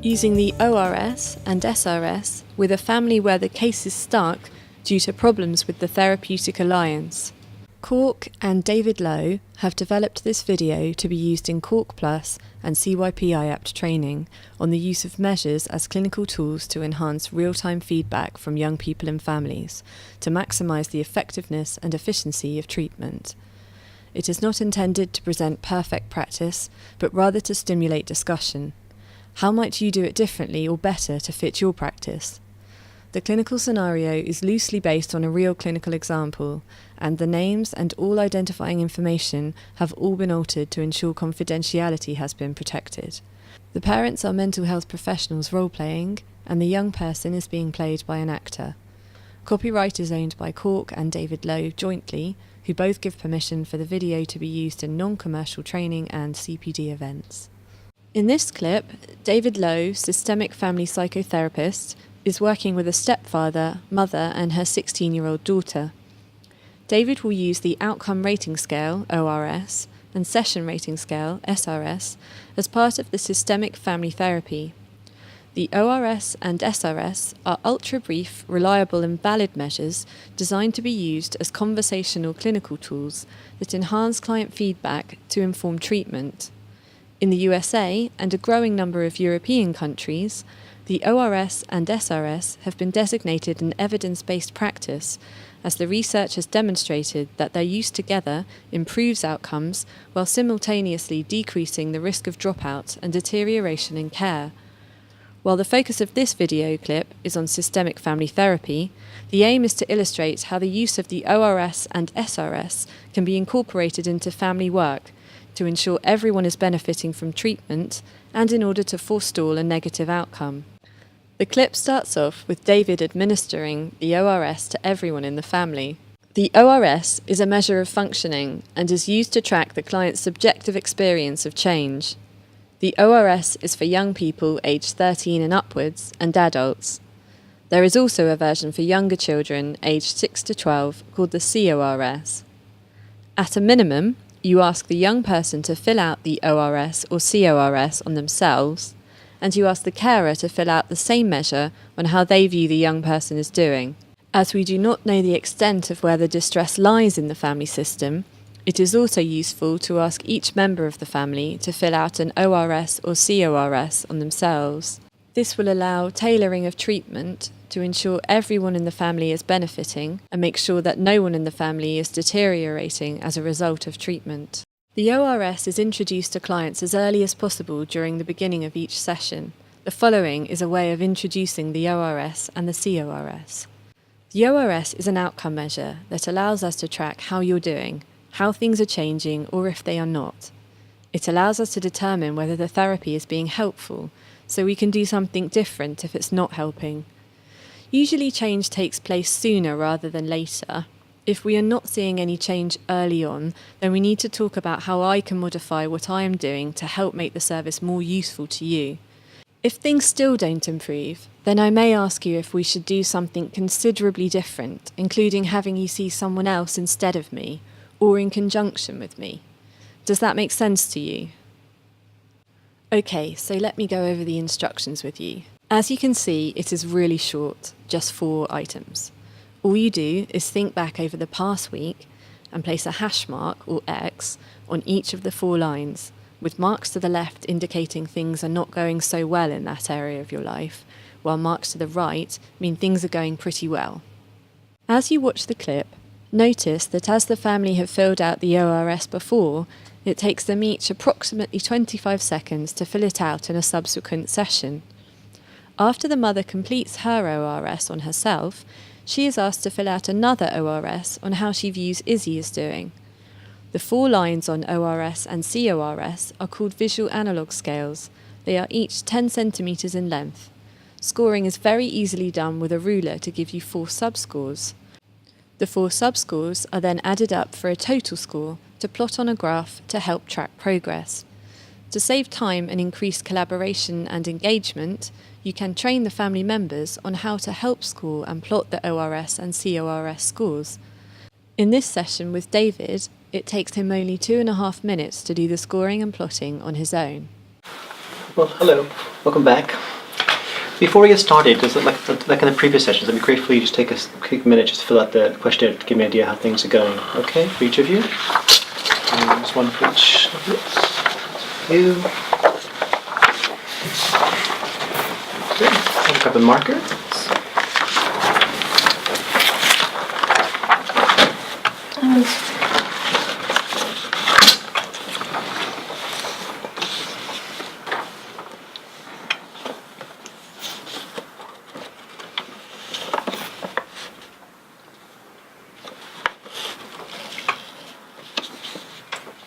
Using the ORS and SRS with a family where the case is stuck due to problems with the therapeutic alliance. CORC and David Lowe have developed this video to be used in CORC Plus and CYP-IAPT training on the use of measures as clinical tools to enhance real-time feedback from young people and families to maximise the effectiveness and efficiency of treatment. It is not intended to present perfect practice, but rather to stimulate discussion. How might you do it differently or better to fit your practice? The clinical scenario is loosely based on a real clinical example, and the names and all identifying information have all been altered to ensure confidentiality has been protected. The parents are mental health professionals role-playing, and the young person is being played by an actor. Copyright is owned by CORC and David Lowe jointly, who both give permission for the video to be used in non-commercial training and CPD events. In this clip, David Lowe, systemic family psychotherapist, is working with a stepfather, mother and her 16-year-old daughter. David will use the Outcome Rating Scale, ORS, and Session Rating Scale, SRS, as part of the systemic family therapy. The ORS and SRS are ultra-brief, reliable and valid measures designed to be used as conversational clinical tools that enhance client feedback to inform treatment. In the USA and a growing number of European countries, the ORS and SRS have been designated an evidence-based practice, as the research has demonstrated that their use together improves outcomes while simultaneously decreasing the risk of dropout and deterioration in care. While the focus of this video clip is on systemic family therapy, the aim is to illustrate how the use of the ORS and SRS can be incorporated into family work to ensure everyone is benefiting from treatment and in order to forestall a negative outcome. The clip starts off with David administering the ORS to everyone in the family. The ORS is a measure of functioning and is used to track the client's subjective experience of change. The ORS is for young people aged 13 and upwards and adults. There is also a version for younger children aged 6 to 12 called the CORS. At a minimum, you ask the young person to fill out the ORS or CORS on themselves, and you ask the carer to fill out the same measure on how they view the young person is doing. As we do not know the extent of where the distress lies in the family system, it is also useful to ask each member of the family to fill out an ORS or CORS on themselves. This will allow tailoring of treatment to ensure everyone in the family is benefiting and make sure that no one in the family is deteriorating as a result of treatment. The ORS is introduced to clients as early as possible during the beginning of each session. The following is a way of introducing the ORS and the CORS. The ORS is an outcome measure that allows us to track how you're doing, how things are changing or if they are not. It allows us to determine whether the therapy is being helpful, so we can do something different if it's not helping. Usually change takes place sooner rather than later. If we are not seeing any change early on, then we need to talk about how I can modify what I am doing to help make the service more useful to you. If things still don't improve, then I may ask you if we should do something considerably different, including having you see someone else instead of me, or in conjunction with me. Does that make sense to you? Okay, so let me go over the instructions with you. As you can see, it is really short, just 4 items. All you do is think back over the past week and place a hash mark, or X, on each of the 4 lines, with marks to the left indicating things are not going so well in that area of your life, while marks to the right mean things are going pretty well. As you watch the clip, notice that as the family have filled out the ORS before, it takes them each approximately 25 seconds to fill it out in a subsequent session. After the mother completes her ORS on herself, she is asked to fill out another ORS on how she views Izzy is doing. The 4 lines on ORS and CORS are called visual analog scales. They are each 10 centimetres in length. Scoring is very easily done with a ruler to give you 4 subscores. The 4 subscores are then added up for a total score to plot on a graph to help track progress. To save time and increase collaboration and engagement, you can train the family members on how to help score and plot the ORS and CORS scores. In this session with David, it takes him only 2.5 minutes to do the scoring and plotting on his own. Well, hello, welcome back. Before we get started, does it like in the previous sessions, it'd be great for you to just take a quick minute just to fill out the questionnaire to give me an idea how things are going. Okay, for each of you. There's one for each of you. Good. I'll grab a marker.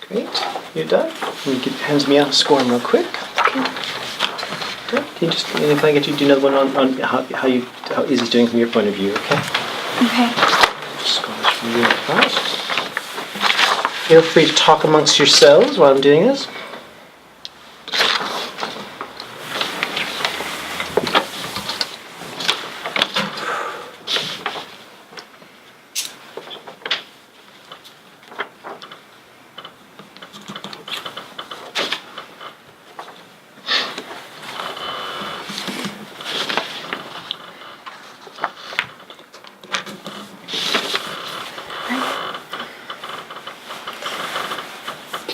Great, you're done. You can hands me out and score them real quick. Okay. Good. Can you just, can I get you to do another one on how Izzy's doing from your point of view? Okay. Okay. Score this from you fast. Feel free to talk amongst yourselves while I'm doing this.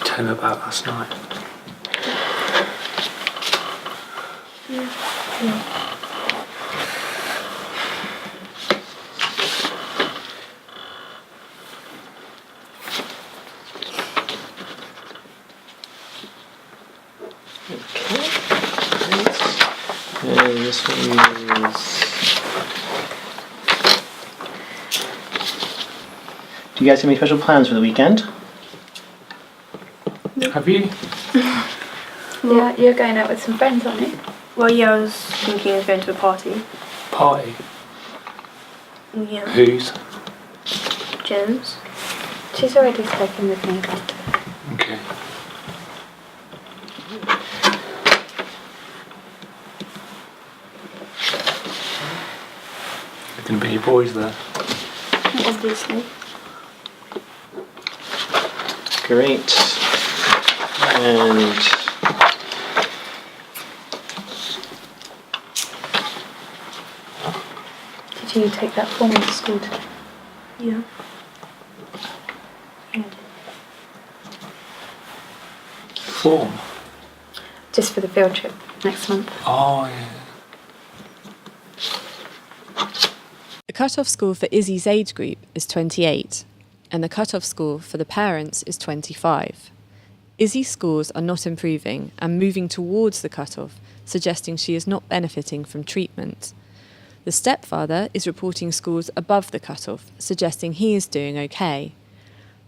Tell me about last night. Okay. And this one is. Do you guys have any special plans for the weekend? Have you? Yeah, you're going out with some friends, aren't you? Well, yeah, I was thinking of going to a party. Party? Yeah. Whose? Jim's. She's already spoken with me. Okay. There going to be any boys there? Obviously. Great. And Did you take that form to school today? Yeah. Form? Just for the field trip next month. Oh, yeah. The cut-off score for Izzy's age group is 28, and the cut-off score for the parents is 25. Izzy's scores are not improving and moving towards the cut-off, suggesting she is not benefiting from treatment. The stepfather is reporting scores above the cut-off, suggesting he is doing okay.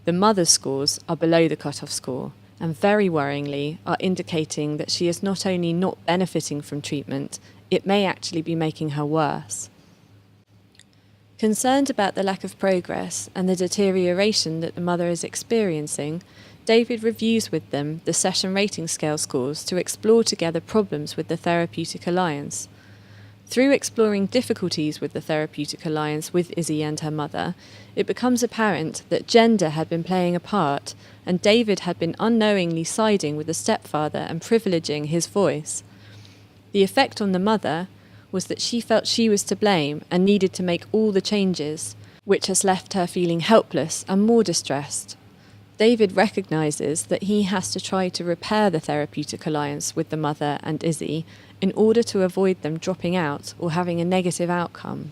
The mother's scores are below the cut-off score, and very worryingly are indicating that she is not only not benefiting from treatment, it may actually be making her worse. Concerned about the lack of progress and the deterioration that the mother is experiencing, David reviews with them the session rating scale scores to explore together problems with the therapeutic alliance. Through exploring difficulties with the therapeutic alliance with Izzy and her mother, it becomes apparent that gender had been playing a part, and David had been unknowingly siding with the stepfather and privileging his voice. The effect on the mother was that she felt she was to blame and needed to make all the changes, which has left her feeling helpless and more distressed. David recognises that he has to try to repair the therapeutic alliance with the mother and Izzy in order to avoid them dropping out or having a negative outcome.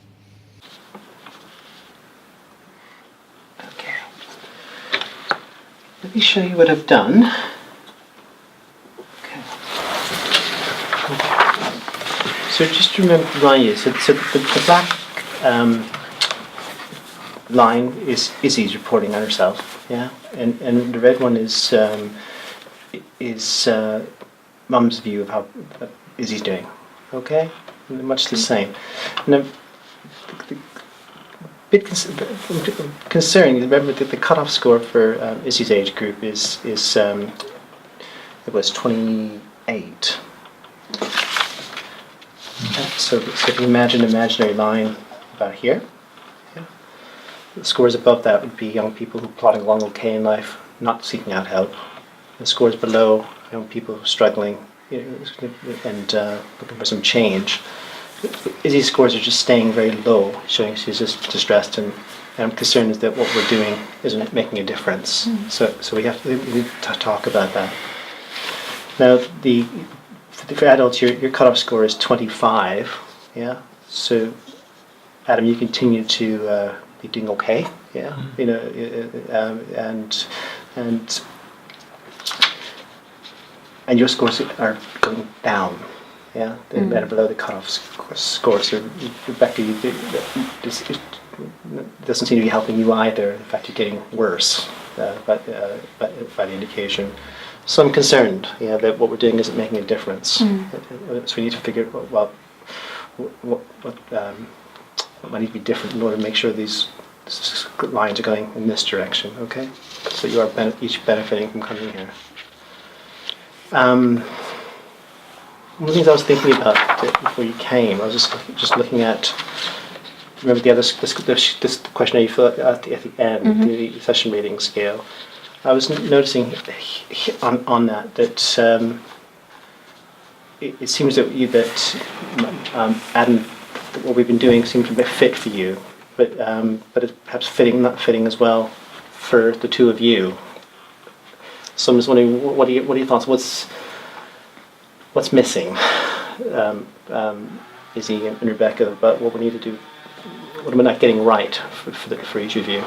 okay. Let me show you what I've done. Okay. So just remind you, so the black line is Izzy's reporting on herself, yeah, and the red one is Mum's view of how Izzy's doing, okay, much the same. Now, the bit concerning. Remember that the cutoff score for Izzy's age group is it was 28. Okay, so if you imagine an imaginary line about here. The scores above that would be young people who are plodding along okay in life, not seeking out help. The scores below, young people who are struggling and looking for some change. Izzy's scores are just staying very low, showing she's just distressed, and I'm concerned is that what we're doing isn't making a difference. So we need to talk about that. Now, for adults, your cutoff score is 25. Yeah. So, Adam, you continue to be doing okay. Yeah. You know, and your scores are going down. Yeah, they're below the cutoff score. So, Rebecca, this doesn't seem to be helping you either. In fact, you're getting worse by the indication. So I'm concerned, that what we're doing isn't making a difference. So we need to figure out what might need to be different in order to make sure these lines are going in this direction. Okay, so you are each benefiting from coming here. One of the things I was thinking about before you came, I was just looking at. Remember this questionnaire you fill out at the end, the session rating scale. I was noticing on that it seems that Adam, what we've been doing seems to be fit for you, but it's perhaps not fitting as well for the two of you. So I'm just wondering, what are your thoughts? What's missing, Izzy and Rebecca, about what we need to do? What am I not getting right for each of you?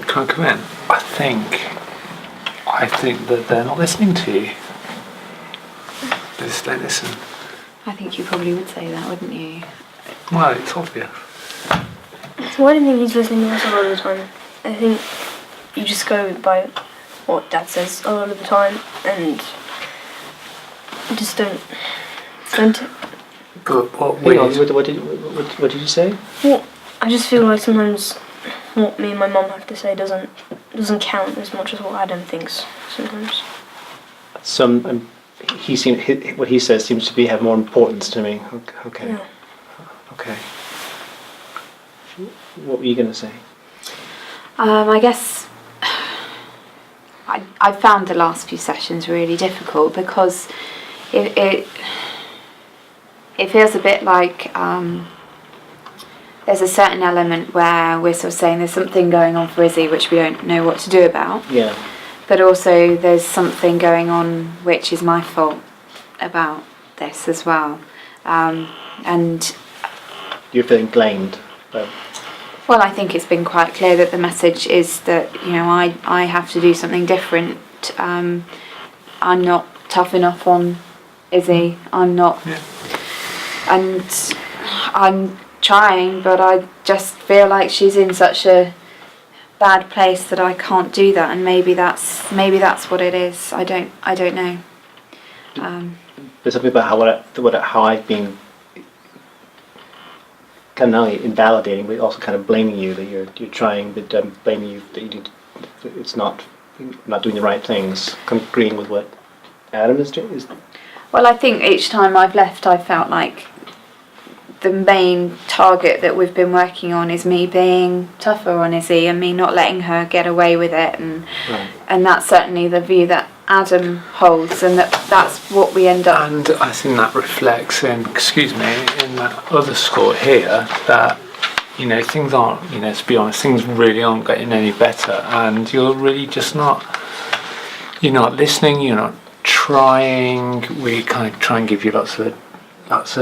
Can I come in? I think that they're not listening to you. They just don't listen. I think you probably would say that, wouldn't you? Well, it's obvious. So I don't think he's listening to us a lot of the time. I think you just go by what Dad says a lot of the time, and you just don't. But what What did you say? Well, I just feel like sometimes what me and my mum have to say doesn't count as much as what Adam thinks sometimes. What he says seems to have more importance to me. Okay. Yeah. Okay. What were you going to say? I guess I found the last few sessions really difficult because it feels a bit like there's a certain element where we're sort of saying there's something going on for Izzy which we don't know what to do about. Yeah. But also there's something going on which is my fault about this as well. And You're feeling blamed. well, I think it's been quite clear that the message is that, I have to do something different. I'm not tough enough on Izzy. I'm not. Yeah. And I'm trying, but I just feel like she's in such a bad place that I can't do that, and maybe that's what it is. I don't know. There's something about how I've been kind of not only invalidating, but also kind of blaming you that you're trying, but blaming you that it's not doing the right things. Kind of agreeing with what Adam is doing. Well, I think each time I've left, I felt like the main target that we've been working on is me being tougher on Izzy and me not letting her get away with it, and that's certainly the view that Adam holds, and that's what we end up. And I think that reflects in that other score here that things aren't, to be honest, things really aren't getting any better, and you're really just you're not listening, you're not trying. We kind of try and give you lots of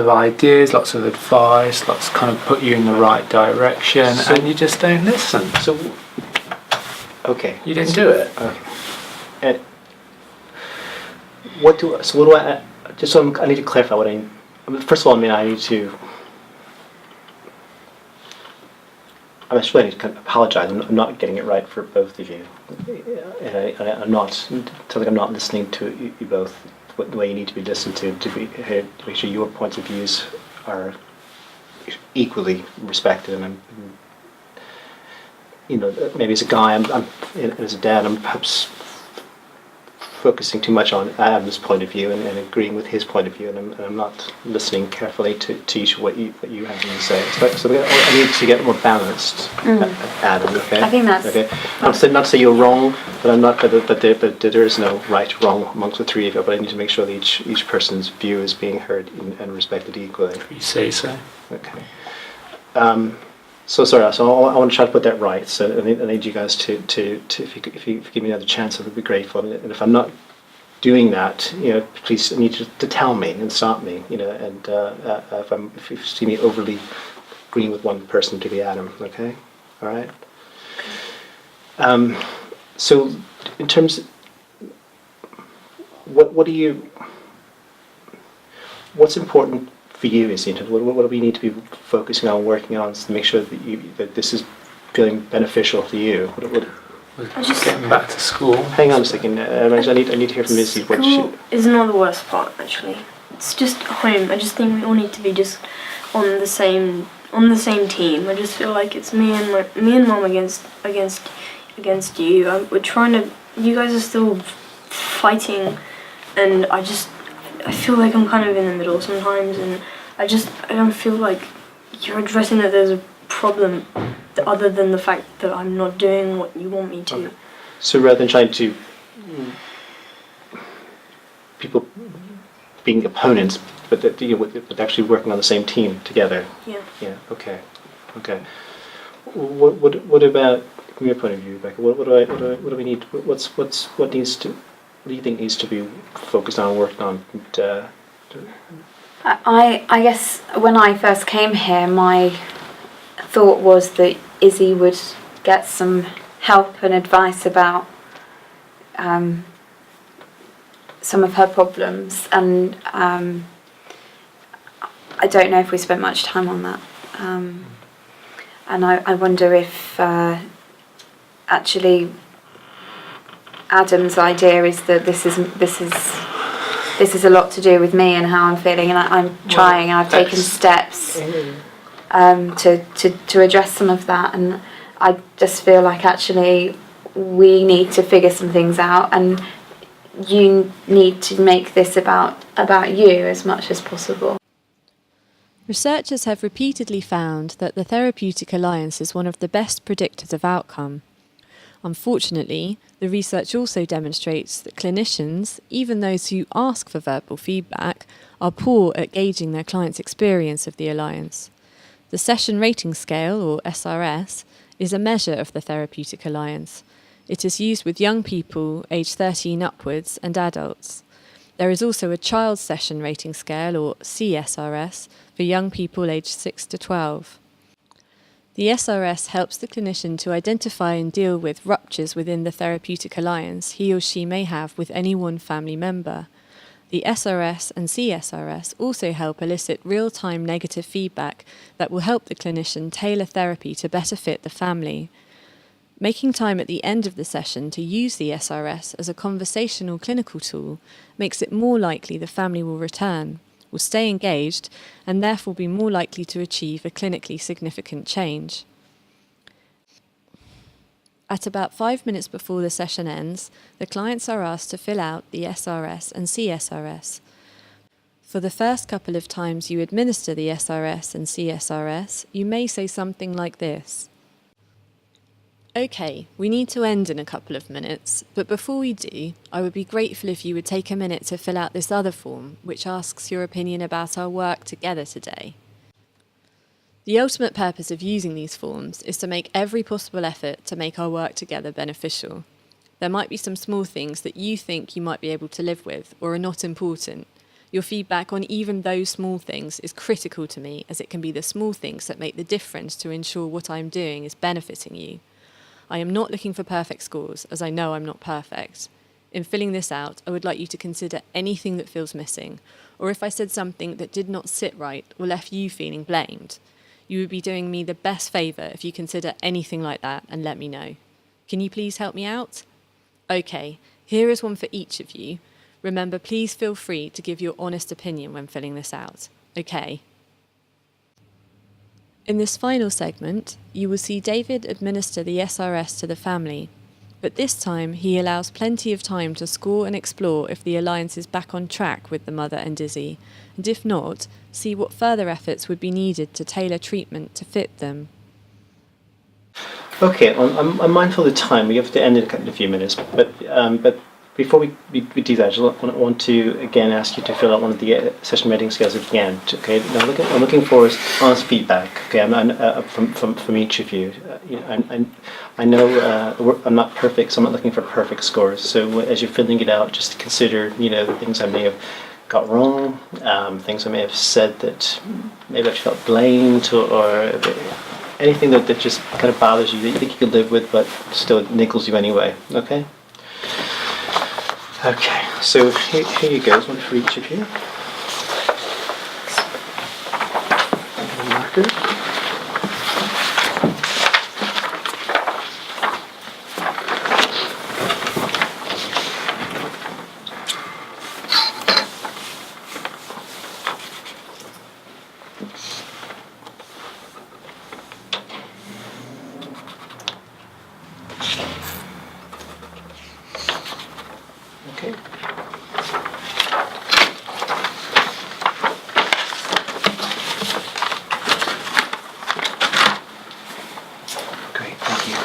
ideas, lots of advice, lots kind of put you in the right direction, and you just don't listen. So, okay. You didn't do it. Okay. And I need to clarify what first of all, I need to. I need to kind of apologize. I'm not getting it right for both of you. I'm not. Sounds like I'm not listening to you both the way you need to be listened to make sure your points of views are equally respected. And maybe as a guy, I'm as a dad, I'm perhaps focusing too much on Adam's point of view and agreeing with his point of view, and I'm not listening carefully to each what you have to say. So I need to get more balanced, Adam. Okay. I think that's okay. Not to say you're wrong, but I'm not. But there is no right or wrong amongst the three of you. But I need to make sure that each person's view is being heard and respected equally. You say so. Okay. So sorry. So I want to try to put that right. So I need you guys to if you give me another chance, I would be grateful. And if I'm not doing that, please, I need you to tell me and stop me. And if you see me overly agreeing with one person, to be Adam. Okay. All right. So in terms, what's important for you, is what do we need to be focusing on, working on, to make sure that this is feeling beneficial to you? Getting back to school. Hang on a second. I need to hear from Izzy. School is not the worst part, actually. It's just home. I just think we all need to be just on the same team. I just feel like it's me and Mom against you. We're trying to. You guys are still fighting, and I feel like I'm kind of in the middle sometimes, and I don't feel like you're addressing that there's a problem other than the fact that I'm not doing what you want me to. Okay. So rather than trying to people being opponents, but but actually working on the same team together. Yeah. Yeah. Okay. What about, from your point of view, Rebecca? What do we need? What do you think needs to be focused on, worked on? I guess when I first came here, my thought was that Izzy would get some help and advice about some of her problems, and I don't know if we spent much time on that. And I wonder if actually Adam's idea is that this is a lot to do with me and how I'm feeling, and I'm trying, and I've taken steps to address some of that, and I just feel like actually we need to figure some things out, and you need to make this about you as much as possible. Researchers have repeatedly found that the therapeutic alliance is one of the best predictors of outcome. Unfortunately, the research also demonstrates that clinicians, even those who ask for verbal feedback, are poor at gauging their clients' experience of the alliance. The Session Rating Scale, or SRS, is a measure of the therapeutic alliance. It is used with young people aged 13 upwards and adults. There is also a Child Session Rating Scale, or CSRS, for young people aged 6 to 12. The SRS helps the clinician to identify and deal with ruptures within the therapeutic alliance he or she may have with any one family member. The SRS and CSRS also help elicit real-time negative feedback that will help the clinician tailor therapy to better fit the family. Making time at the end of the session to use the SRS as a conversational clinical tool makes it more likely the family will return, will stay engaged, and therefore be more likely to achieve a clinically significant change. At about 5 minutes before the session ends, the clients are asked to fill out the SRS and CSRS. For the first couple of times you administer the SRS and CSRS, you may say something like this. Okay, we need to end in a couple of minutes, but before we do, I would be grateful if you would take a minute to fill out this other form, which asks your opinion about our work together today. The ultimate purpose of using these forms is to make every possible effort to make our work together beneficial. There might be some small things that you think you might be able to live with or are not important. Your feedback on even those small things is critical to me, as it can be the small things that make the difference to ensure what I am doing is benefiting you. I am not looking for perfect scores, as I know I'm not perfect. In filling this out, I would like you to consider anything that feels missing, or if I said something that did not sit right or left you feeling blamed. You would be doing me the best favour if you consider anything like that and let me know. Can you please help me out? Okay, here is one for each of you. Remember, please feel free to give your honest opinion when filling this out. Okay. In this final segment, you will see David administer the SRS to the family. But this time he allows plenty of time to score and explore if the alliance is back on track with the mother and Izzy, and if not, see what further efforts would be needed to tailor treatment to fit them. Okay, I'm mindful of the time. We have to end in a few minutes, but before we do that, I just want to again ask you to fill out one of the session rating scales at the end. Okay, now I'm looking for honest feedback. Okay, from each of you. I know I'm not perfect, so I'm not looking for perfect scores. So as you're filling it out, just consider the things I may have got wrong, things I may have said that maybe I felt blamed or anything that just kind of bothers you that you think you could live with, but still it niggles you anyway. Okay. Okay. So here you go. One for each of you. Marker. Okay. Great, thank you.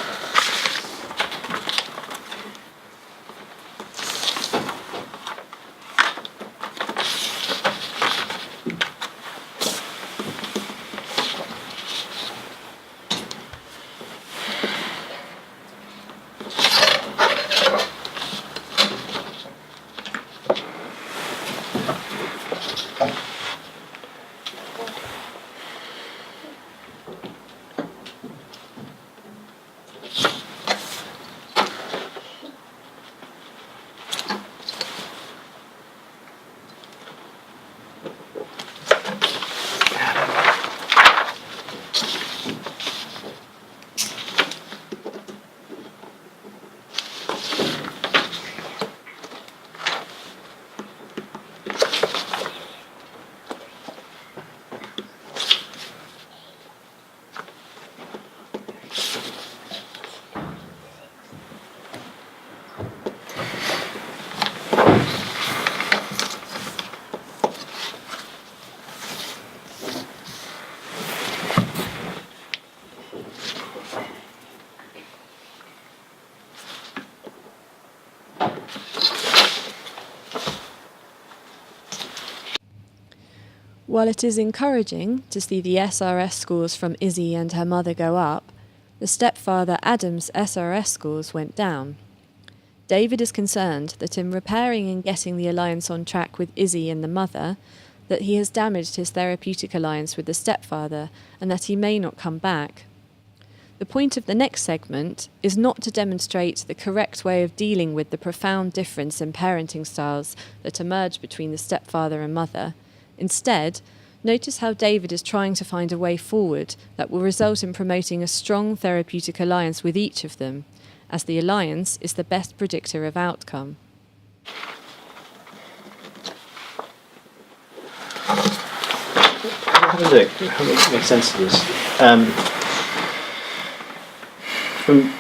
While it is encouraging to see the SRS scores from Izzy and her mother go up, the stepfather Adam's SRS scores went down. David is concerned that in repairing and getting the alliance on track with Izzy and the mother, that he has damaged his therapeutic alliance with the stepfather and that he may not come back. The point of the next segment is not to demonstrate the correct way of dealing with the profound difference in parenting styles that emerge between the stepfather and mother. Instead, notice how David is trying to find a way forward that will result in promoting a strong therapeutic alliance with each of them, as the alliance is the best predictor of outcome. Have a look. How to make sense of this. From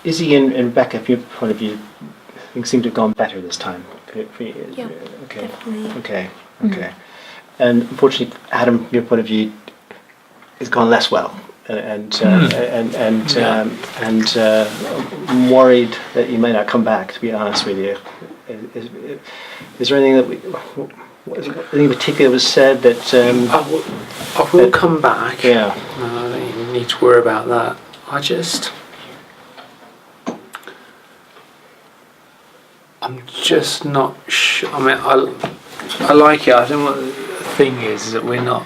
Izzy and Becca, from your point of view, things seem to have gone better this time. Yeah, Okay. definitely. Okay. Okay. And unfortunately, Adam, from your point of view, has gone less well, and I'm worried that you may not come back. To be honest with you, is there anything anything in particular was said that? I will come back. Yeah. No, I don't even need to worry about that. I'm just not sure. I mean, I like it. I think what the thing is that we're not.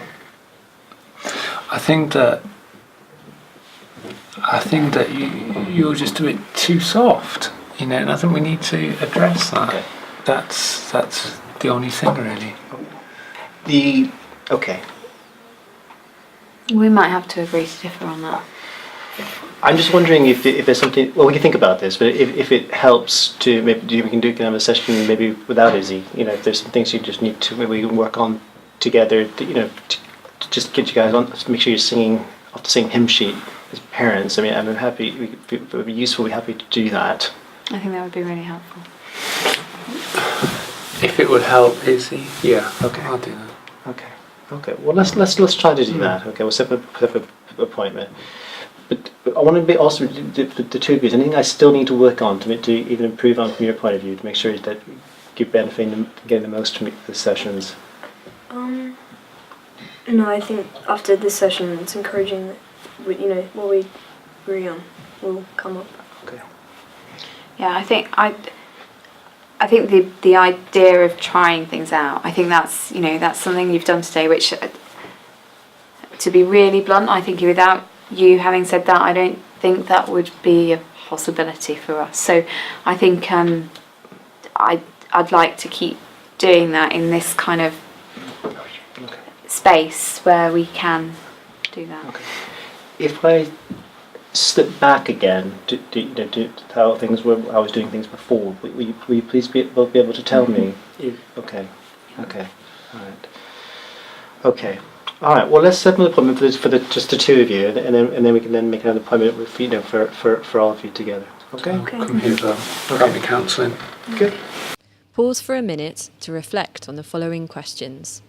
I think that you're just a bit too soft, and I think we need to address that. Okay. That's the only thing, really. Okay. We might have to agree to differ on that. I'm just wondering if there's something. Well, we can think about this, but if it helps to maybe we can have a session maybe without Izzy. If there's some things you just need to maybe work on together. To just get you guys on, make sure you're singing off the same hymn sheet. as parents, I mean, I'm happy. It would be useful. We're happy to do that. I think that would be really helpful. If it would help, Izzy. Yeah. Okay. I'll do that. Okay. Well, let's try to do that. Okay. We'll set up an appointment. But I want to be also the two of you. Anything I still need to work on to even improve on from your point of view to make sure that you're benefiting, getting the most from the sessions. No, I think after this session, it's encouraging that what we agree on will come up. Okay. Yeah, I think the idea of trying things out, I think that's something you've done today, which, to be really blunt, I think without you having said that, I don't think that would be a possibility for us. So I think I'd like to keep doing that in this kind of space where we can do that. Okay. If I slip back again to how things were, I was doing things before, will you please be able to tell me? Okay. All right. Well, let's set an appointment for just the two of you, and then we can then make another appointment with for all of you together. Okay. Come here for family counselling. Good. Pause for a minute to reflect on the following questions.